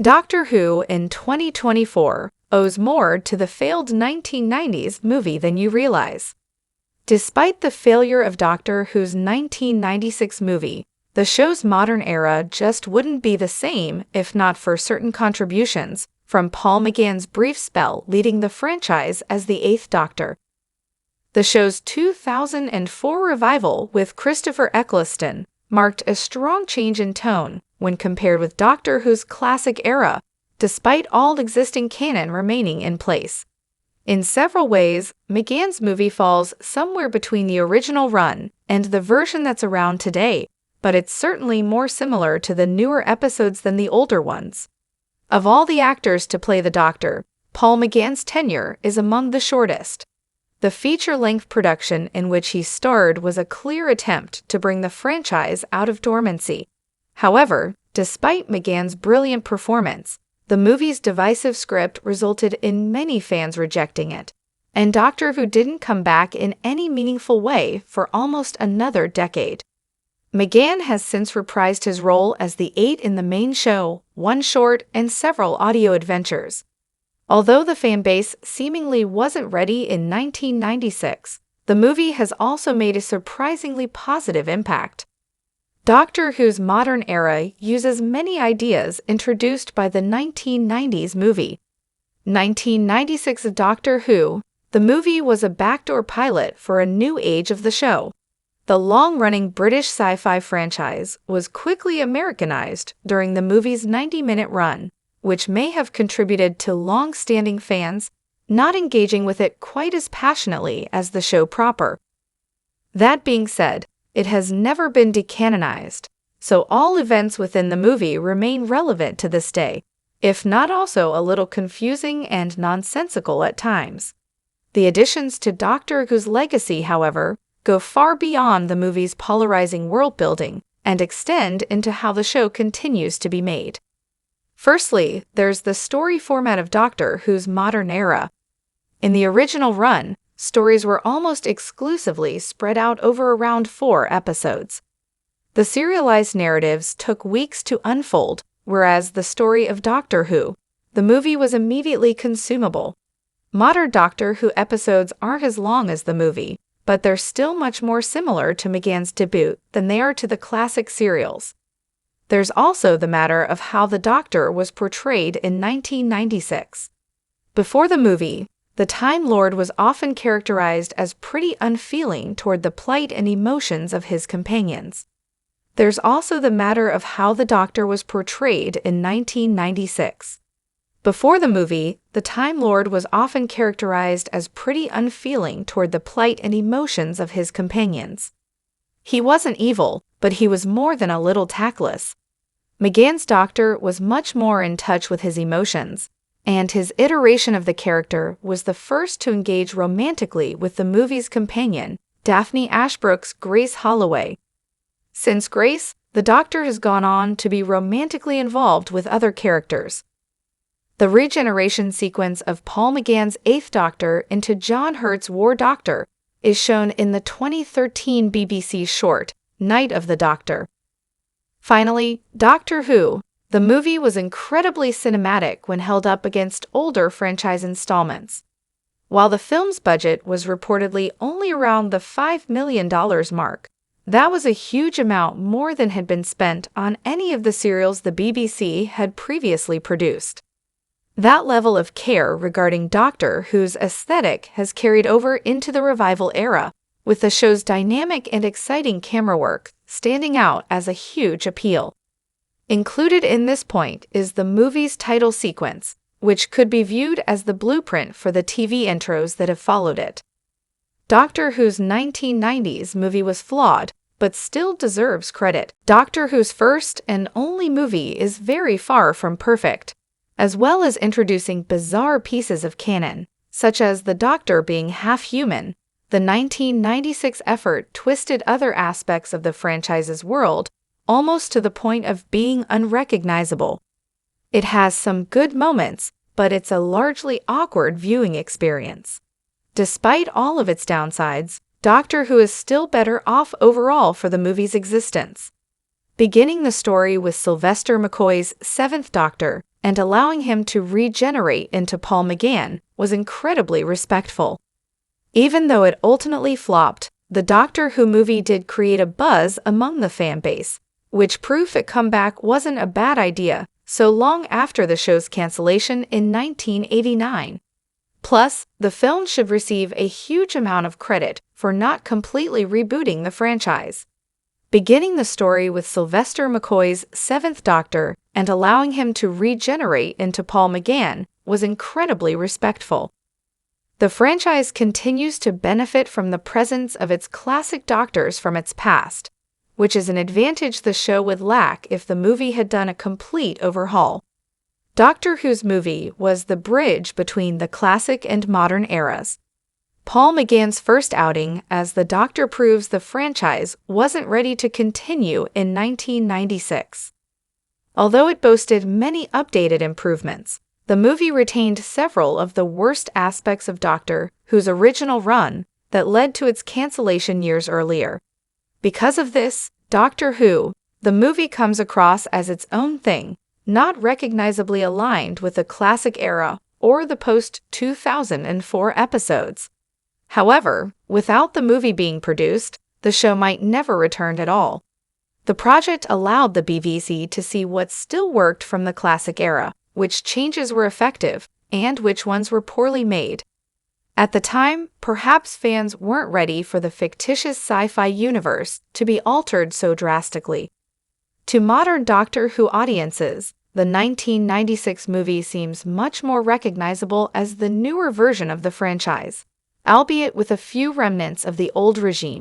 Doctor Who in 2024 owes more to the failed 1990s movie than you realize. Despite the failure of Doctor Who's 1996 movie, the show's modern era just wouldn't be the same if not for certain contributions from Paul McGann's brief spell leading the franchise as the Eighth Doctor. The show's 2004 revival with Christopher Eccleston marked a strong change in tone when compared with Doctor Who's classic era, despite all existing canon remaining in place. In several ways, McGann's movie falls somewhere between the original run and the version that's around today, but it's certainly more similar to the newer episodes than the older ones. Of all the actors to play the Doctor, Paul McGann's tenure is among the shortest. The feature-length production in which he starred was a clear attempt to bring the franchise out of dormancy. However, despite McGann's brilliant performance, the movie's divisive script resulted in many fans rejecting it, and Doctor Who didn't come back in any meaningful way for almost another decade. McGann has since reprised his role as the Eight in the main show, one short, and several audio adventures. Although the fanbase seemingly wasn't ready in 1996, the movie has also made a surprisingly positive impact. Doctor Who's modern era uses many ideas introduced by the 1990s movie. 1996 Doctor Who, the movie was a backdoor pilot for a new age of the show. The long-running British sci-fi franchise was quickly Americanized during the movie's 90-minute run, which may have contributed to long-standing fans not engaging with it quite as passionately as the show proper. That being said, it has never been decanonized, so all events within the movie remain relevant to this day, if not also a little confusing and nonsensical at times. The additions to Doctor Who's legacy, however, go far beyond the movie's polarizing world-building and extend into how the show continues to be made. Firstly, there's the story format of Doctor Who's modern era. In the original run, stories were almost exclusively spread out over around 4 episodes. The serialized narratives took weeks to unfold, whereas the story of Doctor Who, the movie, was immediately consumable. Modern Doctor Who episodes aren't as long as the movie, but they're still much more similar to McGann's debut than they are to the classic serials. There's also the matter of how the Doctor was portrayed in 1996. Before the movie, the Time Lord was often characterized as pretty unfeeling toward the plight and emotions of his companions. There's also the matter of how the Doctor was portrayed in 1996. Before the movie, the Time Lord was often characterized as pretty unfeeling toward the plight and emotions of his companions. He wasn't evil, but he was more than a little tactless. McGann's Doctor was much more in touch with his emotions, and his iteration of the character was the first to engage romantically with the movie's companion, Daphne Ashbrook's Grace Holloway. Since Grace, the Doctor has gone on to be romantically involved with other characters. The regeneration sequence of Paul McGann's Eighth Doctor into John Hurt's War Doctor is shown in the 2013 BBC short, Night of the Doctor. Finally, Doctor Who, the movie, was incredibly cinematic when held up against older franchise installments. While the film's budget was reportedly only around the $5 million mark, that was a huge amount more than had been spent on any of the serials the BBC had previously produced. That level of care regarding Doctor Who's aesthetic has carried over into the revival era, with the show's dynamic and exciting camera work standing out as a huge appeal. Included in this point is the movie's title sequence, which could be viewed as the blueprint for the TV intros that have followed it. Doctor Who's 1990s movie was flawed, but still deserves credit. Doctor Who's first and only movie is very far from perfect, as well as introducing bizarre pieces of canon, such as the Doctor being half-human. The 1996 effort twisted other aspects of the franchise's world, almost to the point of being unrecognizable. It has some good moments, but it's a largely awkward viewing experience. Despite all of its downsides, Doctor Who is still better off overall for the movie's existence. Beginning the story with Sylvester McCoy's Seventh Doctor, and allowing him to regenerate into Paul McGann was incredibly respectful. Even though it ultimately flopped, the Doctor Who movie did create a buzz among the fan base, which proved a comeback wasn't a bad idea so long after the show's cancellation in 1989. Plus, the film should receive a huge amount of credit for not completely rebooting the franchise. Beginning the story with Sylvester McCoy's Seventh Doctor and allowing him to regenerate into Paul McGann was incredibly respectful. The franchise continues to benefit from the presence of its classic Doctors from its past, which is an advantage the show would lack if the movie had done a complete overhaul. Doctor Who's movie was the bridge between the classic and modern eras. Paul McGann's first outing as the Doctor proves the franchise wasn't ready to continue in 1996. Although it boasted many updated improvements, the movie retained several of the worst aspects of Doctor Who's original run that led to its cancellation years earlier. Because of this, Doctor Who, the movie comes across as its own thing, not recognizably aligned with the classic era or the post-2004 episodes. However, without the movie being produced, the show might never return at all. The project allowed the BBC to see what still worked from the classic era, which changes were effective, and which ones were poorly made. At the time, perhaps fans weren't ready for the fictitious sci-fi universe to be altered so drastically. To modern Doctor Who audiences, the 1996 movie seems much more recognizable as the newer version of the franchise, albeit with a few remnants of the old regime.